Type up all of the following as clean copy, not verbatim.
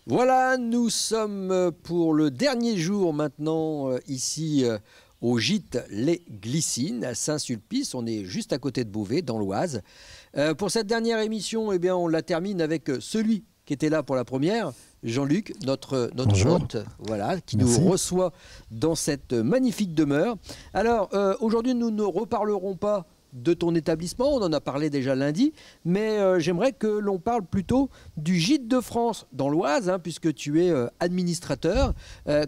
Voilà, nous sommes pour le dernier jour maintenant ici au gîte Les Glycines à Saint-Sulpice. On est juste à côté de Beauvais, dans l'Oise. Pour cette dernière émission, eh bien, on la termine avec celui qui était là pour la première, Jean-Luc, notre hôte, voilà, qui Merci. Nous reçoit dans cette magnifique demeure. Alors, aujourd'hui, nous ne reparlerons pas de ton établissement, on en a parlé déjà lundi, mais j'aimerais que l'on parle plutôt du Gîte de France dans l'Oise, hein, puisque tu es administrateur.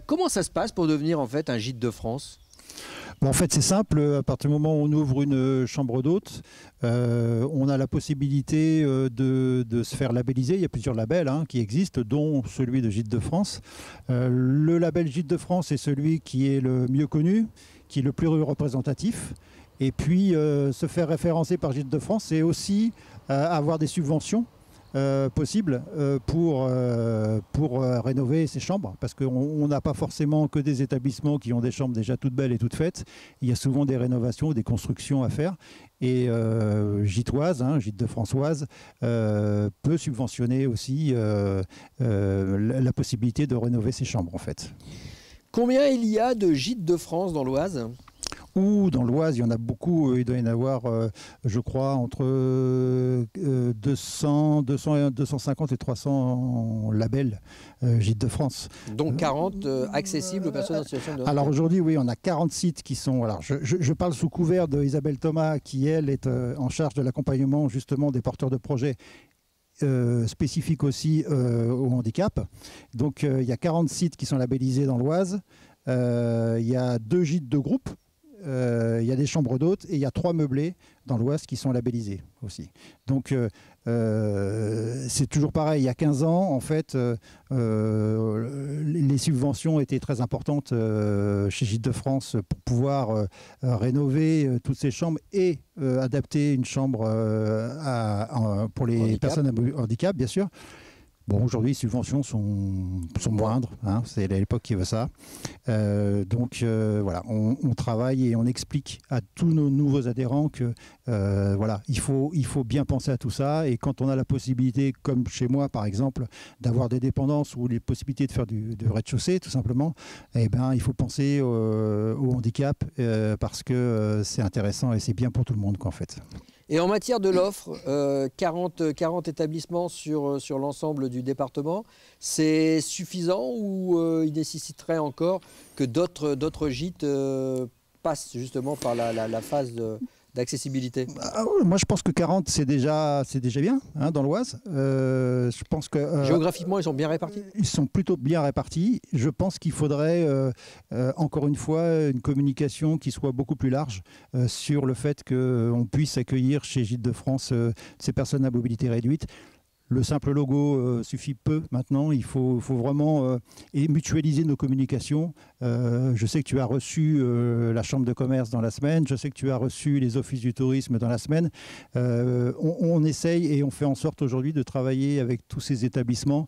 Comment ça se passe pour devenir en fait un Gîte de France ? En fait, c'est simple. À partir du moment où on ouvre une chambre d'hôte, on a la possibilité de se faire labelliser. Il y a plusieurs labels qui existent, dont celui de Gîte de France. Le label Gîte de France est celui qui est le mieux connu, qui est le plus représentatif. Et puis, se faire référencer par Gîte de France, c'est aussi avoir des subventions possibles pour rénover ces chambres. Parce qu'on n'a pas forcément que des établissements qui ont des chambres déjà toutes belles et toutes faites. Il y a souvent des rénovations, des constructions à faire. Et Gîtoise, Gîte de Françoise, peut subventionner aussi la possibilité de rénover ces chambres, en fait. Combien il y a de Gîtes de France dans l'Oise ? Dans l'Oise, il y en a beaucoup. Il doit y en avoir, je crois, entre 250 et 300 labels Gîte de France. Donc 40 accessibles aux personnes en situation de handicap. Alors aujourd'hui, oui, on a 40 sites qui sont... Alors je parle sous couvert de Isabelle Thomas, qui, elle, est en charge de l'accompagnement justement des porteurs de projets. Spécifique aussi au handicap. Donc il y a 40 sites qui sont labellisés dans l'Oise. Il y a 2 gîtes de groupe. Il y a des chambres d'hôtes et il y a 3 meublés dans l'Oise qui sont labellisés aussi. Donc c'est toujours pareil, il y a 15 ans, en fait, les subventions étaient très importantes chez Gîte de France pour pouvoir rénover toutes ces chambres et adapter une chambre pour les personnes à handicap, bien sûr. Bon, aujourd'hui, les subventions sont moindres, c'est l'époque qui veut ça. Voilà, on travaille et on explique à tous nos nouveaux adhérents que voilà, il faut bien penser à tout ça. Et quand on a la possibilité, comme chez moi par exemple, d'avoir des dépendances ou les possibilités de faire du rez-de-chaussée, tout simplement, eh ben, il faut penser au handicap parce que c'est intéressant et c'est bien pour tout le monde, quoi, en fait. Et en matière de l'offre, 40 établissements sur l'ensemble du département, c'est suffisant ou il nécessiterait encore que d'autres gîtes passent justement par la phase d'accessibilité ? Moi, je pense que 40, c'est déjà bien dans l'Oise. Je pense que géographiquement, ils sont bien répartis ? Ils sont plutôt bien répartis. Je pense qu'il faudrait, encore une fois, une communication qui soit beaucoup plus large sur le fait qu'on puisse accueillir chez Gîte de France ces personnes à mobilité réduite. Le simple logo suffit peu maintenant. Il faut vraiment mutualiser nos communications. Je sais que tu as reçu la Chambre de commerce dans la semaine. Je sais que tu as reçu les offices du tourisme dans la semaine. On essaye et on fait en sorte aujourd'hui de travailler avec tous ces établissements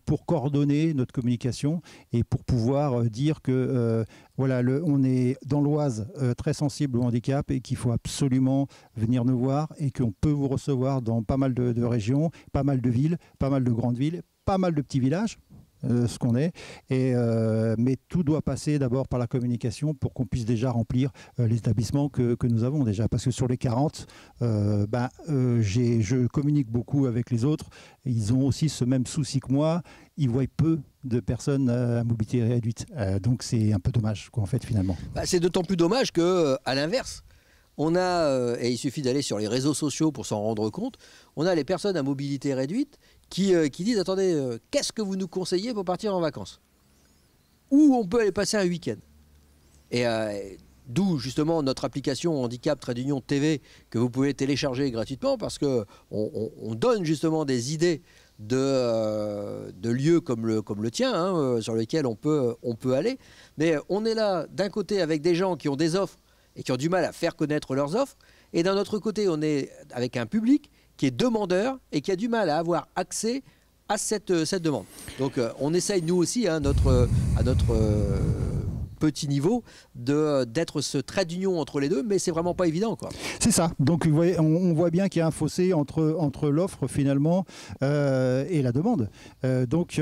pour coordonner notre communication et pour pouvoir dire que voilà, on est dans l'Oise très sensible au handicap et qu'il faut absolument venir nous voir et qu'on peut vous recevoir dans pas mal de régions, pas mal de villes, pas mal de grandes villes, pas mal de petits villages, ce qu'on est. Mais tout doit passer d'abord par la communication pour qu'on puisse déjà remplir les établissements que nous avons déjà. Parce que sur les 40, je communique beaucoup avec les autres. Ils ont aussi ce même souci que moi. Ils voient peu de personnes à mobilité réduite. Donc c'est un peu dommage, quoi, en fait, finalement. C'est d'autant plus dommage qu'à l'inverse, on a, et il suffit d'aller sur les réseaux sociaux pour s'en rendre compte, on a les personnes à mobilité réduite qui disent « Attendez, qu'est-ce que vous nous conseillez pour partir en vacances ? Où on peut aller passer un week-end ?» Et d'où justement notre application Handicap Trade Union TV que vous pouvez télécharger gratuitement parce qu'on donne justement des idées de lieux comme le tien, sur lesquels on peut aller. Mais on est là d'un côté avec des gens qui ont des offres et qui ont du mal à faire connaître leurs offres. Et d'un autre côté, on est avec un public qui est demandeur et qui a du mal à avoir accès à cette demande. Donc on essaye nous aussi à notre petit niveau d'être ce trait d'union entre les deux, mais c'est vraiment pas évident, quoi. C'est ça. Donc vous voyez, on voit bien qu'il y a un fossé entre l'offre finalement et la demande. Donc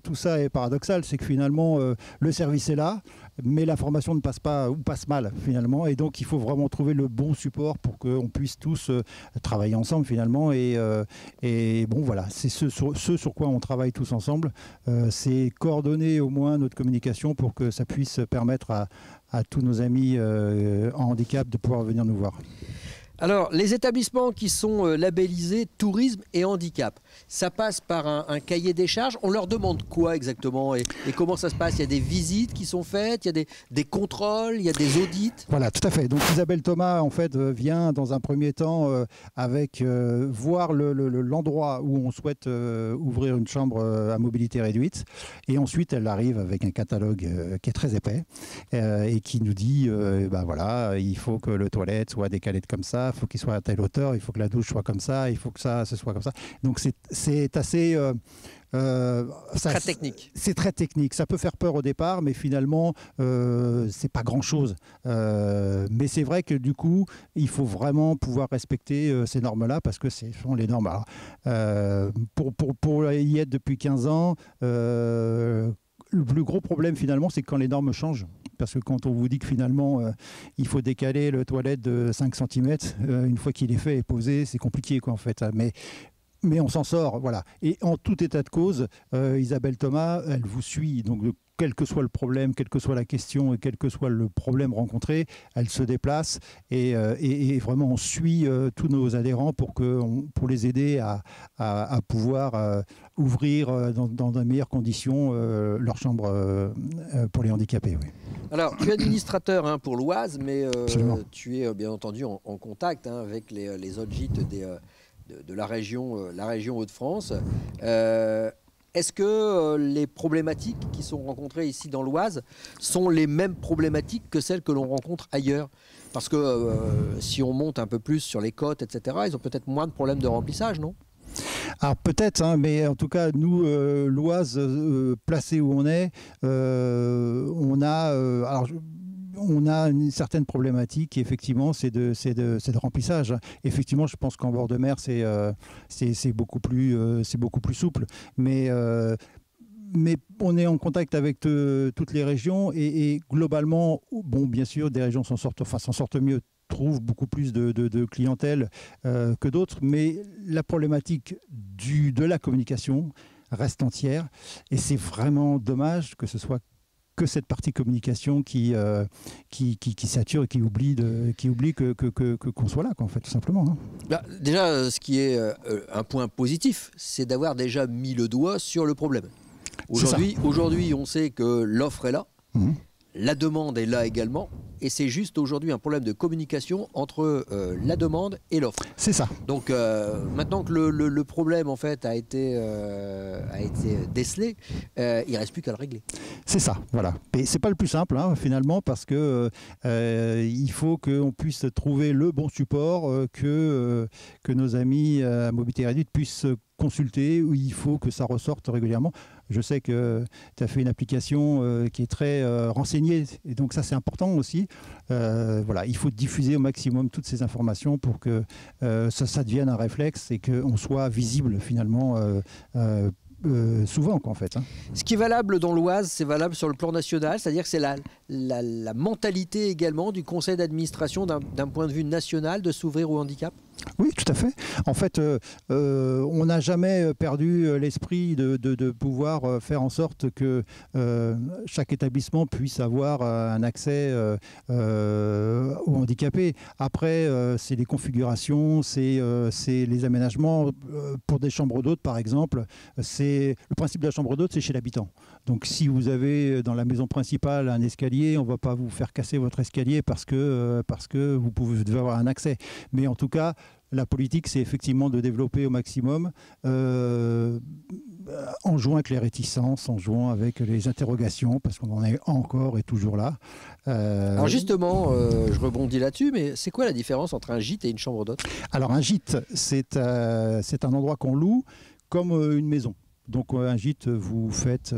tout ça est paradoxal, c'est que finalement le service est là, mais l'information ne passe pas ou passe mal finalement, et donc il faut vraiment trouver le bon support pour qu'on puisse tous travailler ensemble finalement, et bon voilà, c'est ce sur quoi on travaille tous ensemble, c'est coordonner au moins notre communication pour que ça puisse permettre à tous nos amis en handicap de pouvoir venir nous voir. Alors, les établissements qui sont labellisés tourisme et handicap, ça passe par un cahier des charges. On leur demande quoi exactement et comment ça se passe? Il y a des visites qui sont faites, il y a des contrôles, il y a des audits. Voilà, tout à fait. Donc Isabelle Thomas, en fait, vient dans un premier temps avec voir l'endroit où on souhaite ouvrir une chambre à mobilité réduite. Et ensuite, elle arrive avec un catalogue qui est très épais et qui nous dit, voilà, il faut que le toilette soit décalé comme ça, il faut qu'il soit à telle hauteur, il faut que la douche soit comme ça, il faut que ce soit comme ça. Donc c'est assez... très technique. C'est très technique. Ça peut faire peur au départ, mais finalement, c'est pas grand-chose. Mais c'est vrai que du coup, il faut vraiment pouvoir respecter ces normes-là, parce que ce sont les normes. Alors, pour y être depuis 15 ans, le plus gros problème finalement, c'est quand les normes changent. Parce que quand on vous dit que finalement, il faut décaler le toilette de 5 cm, une fois qu'il est fait et posé, c'est compliqué, quoi, en fait. Mais on s'en sort, voilà. Et en tout état de cause, Isabelle Thomas, elle vous suit. Donc, quel que soit le problème, quelle que soit la question et quel que soit le problème rencontré, elle se déplace et vraiment on suit tous nos adhérents pour les aider à pouvoir ouvrir dans de meilleures conditions leur chambre pour les handicapés. Oui. Alors, tu es administrateur pour l'Oise, mais tu es bien entendu en contact avec les autres gîtes de la région Hauts-de-France. Est-ce que les problématiques qui sont rencontrées ici dans l'Oise sont les mêmes problématiques que celles que l'on rencontre ailleurs? Parce que si on monte un peu plus sur les côtes, etc., ils ont peut-être moins de problèmes de remplissage, non? Alors peut-être, mais en tout cas, nous, l'Oise, placé où on est, on a une certaine problématique, effectivement, c'est de remplissage. Effectivement, je pense qu'en bord de mer, c'est beaucoup plus souple. Mais on est en contact avec toutes les régions et globalement, bon, bien sûr, des régions s'en sortent mieux, trouvent beaucoup plus de clientèle que d'autres, mais la problématique de la communication reste entière et c'est vraiment dommage que ce soit que cette partie communication qui sature et qui oublie qu'on soit là, quoi, en fait, tout simplement. Hein. Déjà, ce qui est un point positif, c'est d'avoir déjà mis le doigt sur le problème. Aujourd'hui, on sait que l'offre est là, la demande est là également, et c'est juste aujourd'hui un problème de communication entre la demande et l'offre. C'est ça. Donc maintenant que le problème en fait a été décelé, il reste plus qu'à le régler. C'est ça, voilà. Et c'est pas le plus simple finalement, parce que il faut qu'on puisse trouver le bon support, que nos amis à mobilité réduite puissent consulter, où il faut que ça ressorte régulièrement. Je sais que tu as fait une application qui est très renseignée, et donc ça c'est important aussi. Voilà, il faut diffuser au maximum toutes ces informations pour que ça devienne un réflexe et qu'on soit visible finalement souvent, quoi, en fait. Ce qui est valable dans l'Oise, c'est valable sur le plan national, c'est-à-dire que c'est la mentalité également du conseil d'administration d'un point de vue national de s'ouvrir au handicap. Oui, tout à fait. En fait, on n'a jamais perdu l'esprit de pouvoir faire en sorte que chaque établissement puisse avoir un accès aux handicapés. Après, c'est les configurations, c'est les aménagements. Pour des chambres d'hôtes, par exemple, le principe de la chambre d'hôte, c'est chez l'habitant. Donc, si vous avez dans la maison principale un escalier, on ne va pas vous faire casser votre escalier parce que vous devez avoir un accès. Mais en tout cas, la politique, c'est effectivement de développer au maximum, en jouant avec les réticences, en jouant avec les interrogations, parce qu'on en est encore et toujours là. Alors justement, je rebondis là-dessus, mais c'est quoi la différence entre un gîte et une chambre d'hôte? Alors un gîte, c'est un endroit qu'on loue comme une maison. Donc un gîte, vous faites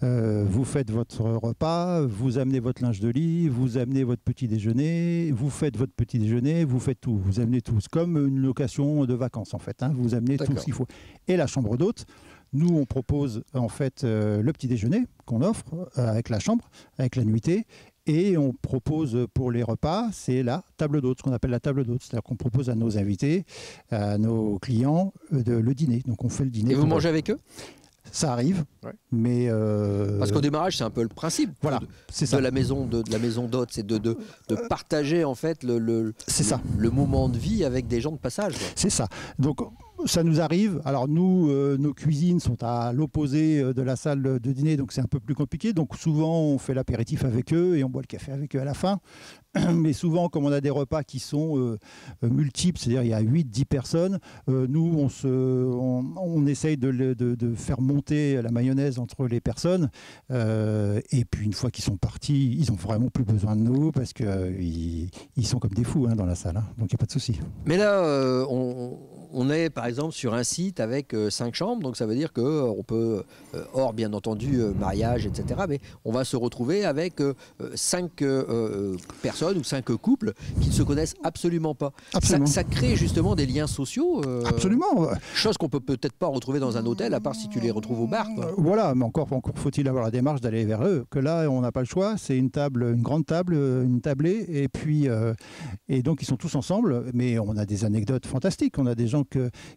votre repas, vous amenez votre linge de lit, vous amenez votre petit déjeuner, vous faites votre petit déjeuner, vous faites tout, vous amenez tout. C'est comme une location de vacances en fait, hein. Vous amenez tout ce qu'il faut. Et la chambre d'hôte, nous on propose en fait le petit déjeuner qu'on offre avec la chambre, avec la nuitée. Et on propose pour les repas, c'est la table d'hôte, ce qu'on appelle la table d'hôte. C'est-à-dire qu'on propose à nos invités, à nos clients, le dîner. Donc on fait le dîner. Et vous mangez avec eux ? Ça arrive, mais... Parce qu'au démarrage, c'est un peu le principe de la maison d'hôte, c'est de partager en fait le moment de vie avec des gens de passage. C'est ça. Donc ça nous arrive. Alors nous, nos cuisines sont à l'opposé de la salle de dîner, donc c'est un peu plus compliqué. Donc souvent, on fait l'apéritif avec eux et on boit le café avec eux à la fin. Mais souvent, comme on a des repas qui sont multiples, c'est-à-dire il y a 8-10 personnes, nous, on essaye de faire monter la mayonnaise entre les personnes. Et puis, une fois qu'ils sont partis, ils n'ont vraiment plus besoin de nous parce qu'ils sont comme des fous dans la salle. Hein, donc, il n'y a pas de souci. Mais là, on est, par exemple, sur un site avec 5 chambres. Donc, ça veut dire qu'on peut, hors, bien entendu, mariage, etc., mais on va se retrouver avec 5 personnes ou 5 couples qui ne se connaissent absolument pas. Ça crée justement des liens sociaux. Absolument. Chose qu'on peut-être pas retrouver dans un hôtel, à part si tu les retrouves au bar. Voilà, mais encore faut-il avoir la démarche d'aller vers eux. Que là, on n'a pas le choix. C'est une grande table, une tablée, et puis et donc ils sont tous ensemble. Mais on a des anecdotes fantastiques. On a des gens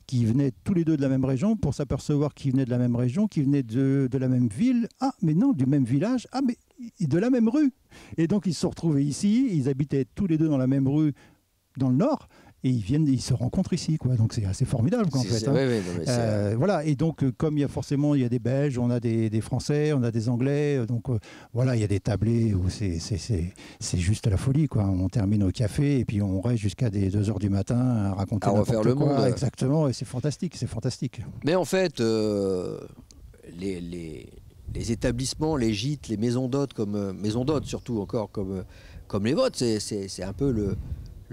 qui venaient tous les deux de la même région pour s'apercevoir qu'ils venaient de la même région, qu'ils venaient de la même ville. Ah, mais non, du même village. Ah, mais de la même rue. Et donc ils se sont retrouvés ici, ils habitaient tous les deux dans la même rue dans le nord, et ils se rencontrent ici, quoi. Donc c'est assez formidable, quoi, en fait. Voilà. Et donc comme il y a des Belges, on a des Français, on a des Anglais, donc voilà, il y a des tablés où c'est juste la folie, quoi. On termine au café et puis on reste jusqu'à des 2h du matin à raconter à refaire le monde. Exactement, et c'est fantastique. Mais en fait, les établissements, les gîtes, les maisons d'hôtes, maisons d'hôtes surtout encore comme les vôtres, c'est un peu le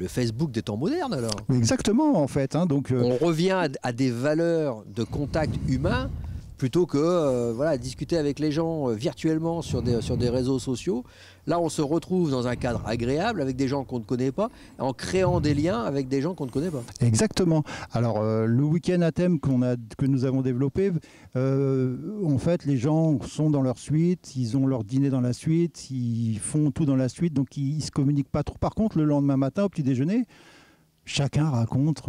Facebook des temps modernes alors. Exactement en fait. Hein, donc, on revient à des valeurs de contact humain plutôt que discuter avec les gens virtuellement sur des réseaux sociaux. Là, on se retrouve dans un cadre agréable avec des gens qu'on ne connaît pas, en créant des liens avec des gens qu'on ne connaît pas. Exactement. Alors, le week-end à thème que nous avons développé, en fait, les gens sont dans leur suite, ils ont leur dîner dans la suite, ils font tout dans la suite, donc ils ne se communiquent pas trop. Par contre, le lendemain matin, au petit déjeuner, chacun raconte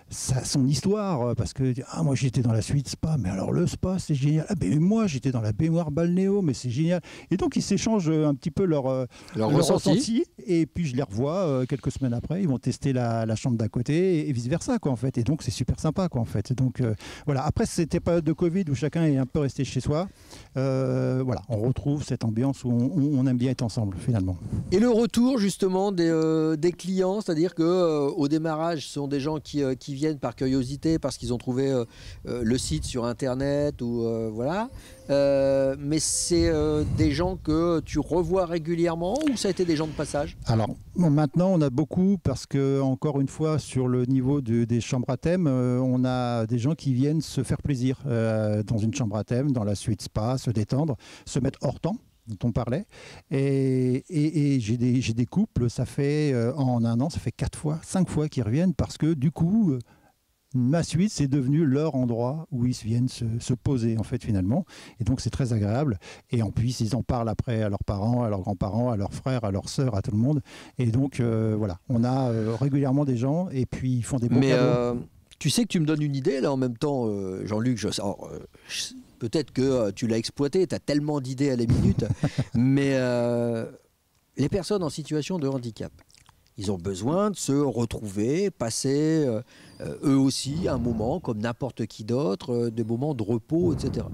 son histoire, parce que moi j'étais dans la suite spa, mais alors le spa c'est génial, mais moi j'étais dans la baignoire balnéo, mais c'est génial, et donc ils s'échangent un petit peu leur ressenti, et puis je les revois quelques semaines après, ils vont tester la chambre d'à côté et vice versa, quoi, en fait, et donc c'est super sympa, quoi, en fait. Donc voilà, après c'était période de Covid où chacun est un peu resté chez soi, voilà, on retrouve cette ambiance où on aime bien être ensemble finalement. Et le retour justement des clients, c'est-à-dire que au démarrage ce sont des gens qui viennent par curiosité parce qu'ils ont trouvé le site sur internet ou voilà. Mais c'est des gens que tu revois régulièrement ou ça a été des gens de passage? Alors maintenant on a beaucoup parce que encore une fois sur le niveau des chambres à thème, on a des gens qui viennent se faire plaisir dans une chambre à thème, dans la suite spa, se détendre, se mettre hors temps dont on parlait, et j'ai des couples, ça fait en un an, ça fait 5 fois qu'ils reviennent parce que du coup ma suite c'est devenu leur endroit où ils viennent se poser en fait finalement, et donc c'est très agréable, et en plus ils en parlent après à leurs parents, à leurs grands-parents, à leurs frères, à leurs sœurs, à tout le monde, et donc voilà, on a régulièrement des gens et puis ils font des bons cadeaux. Tu sais que tu me donnes une idée là en même temps, Jean-Luc, peut-être que tu l'as exploité, tu as tellement d'idées à la minute, mais les personnes en situation de handicap, ils ont besoin de se retrouver, passer eux aussi un moment comme n'importe qui d'autre, des moments de repos, etc.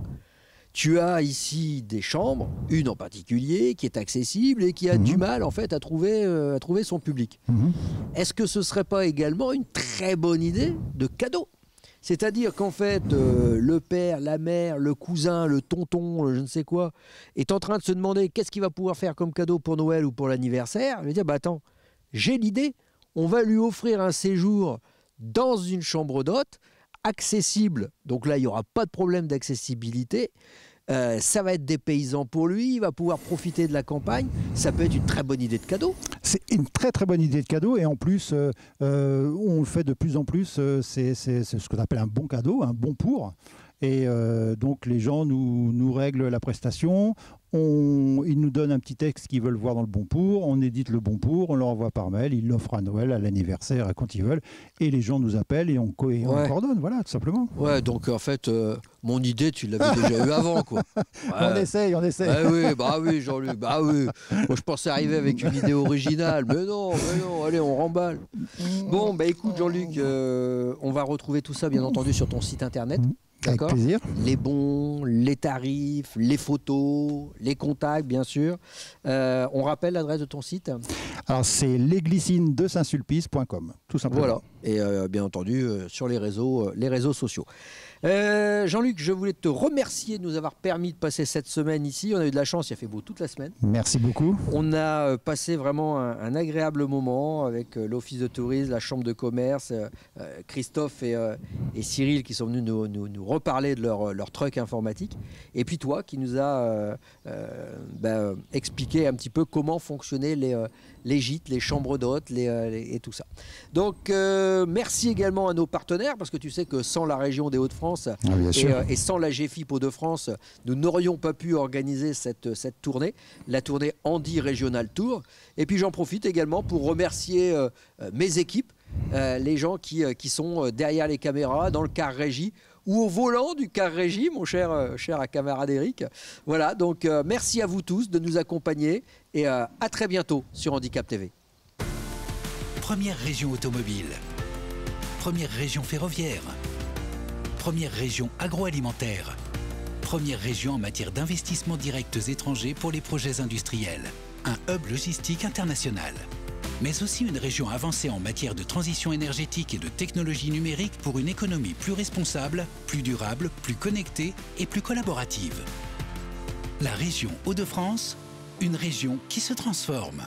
Tu as ici des chambres, une en particulier, qui est accessible et qui a du mal en fait à trouver son public. Est-ce que ce ne serait pas également une très bonne idée de cadeau ? C'est-à-dire qu'en fait, le père, la mère, le cousin, le tonton, je ne sais quoi, est en train de se demander qu'est-ce qu'il va pouvoir faire comme cadeau pour Noël ou pour l'anniversaire. Il va dire, attends, j'ai l'idée, on va lui offrir un séjour dans une chambre d'hôte accessible. Donc là, il n'y aura pas de problème d'accessibilité. Ça va être des paysans pour lui, il va pouvoir profiter de la campagne. Ça peut être une très bonne idée de cadeau. C'est une très très bonne idée de cadeau et en plus, on le fait de plus en plus. C'est ce qu'on appelle un bon cadeau, un bon pour. Et donc les gens nous règlent la prestation. Ils nous donnent un petit texte qu'ils veulent voir dans le bon pour, on édite le bon pour, on leur envoie par mail, ils l'offrent à Noël, à l'anniversaire, à quand ils veulent, et les gens nous appellent et on coordonne, voilà, tout simplement. Ouais, donc en fait, mon idée, tu l'avais déjà eu avant, quoi. Ouais. On essaye. Oui, Jean-Luc, bah oui. Moi, je pensais arriver avec une idée originale, mais non, allez, on remballe. Bon, bah écoute, Jean-Luc, on va retrouver tout ça, bien entendu, sur ton site internet. Avec plaisir. Les bons, les tarifs, les photos, les contacts, bien sûr. On rappelle l'adresse de ton site. Alors, c'est lesglycines-de-Saint-Sulpice.com, tout simplement. Voilà. Et bien entendu, sur les réseaux sociaux. Jean-Luc, je voulais te remercier de nous avoir permis de passer cette semaine ici. On a eu de la chance, il a fait beau toute la semaine. Merci beaucoup. On a passé vraiment un agréable moment avec l'Office de tourisme, la Chambre de commerce, Christophe et Cyril qui sont venus nous reparler de leur truc informatique. Et puis toi qui nous a expliqué un petit peu comment fonctionnaient les gîtes, les chambres d'hôtes et tout ça. Donc merci également à nos partenaires parce que tu sais que sans la région des Hauts-de-France et sans la GFIP Hauts-de-France, nous n'aurions pas pu organiser cette tournée, la tournée Andy Regional Tour. Et puis j'en profite également pour remercier mes équipes, les gens qui sont derrière les caméras, dans le car régie ou au volant du car régie, mon cher camarade Eric. Voilà, donc merci à vous tous de nous accompagner et à très bientôt sur Handicap TV. Première région automobile, première région ferroviaire, première région agroalimentaire, première région en matière d'investissements directs étrangers pour les projets industriels, un hub logistique international, mais aussi une région avancée en matière de transition énergétique et de technologie numérique pour une économie plus responsable, plus durable, plus connectée et plus collaborative. La région Hauts-de-France, une région qui se transforme.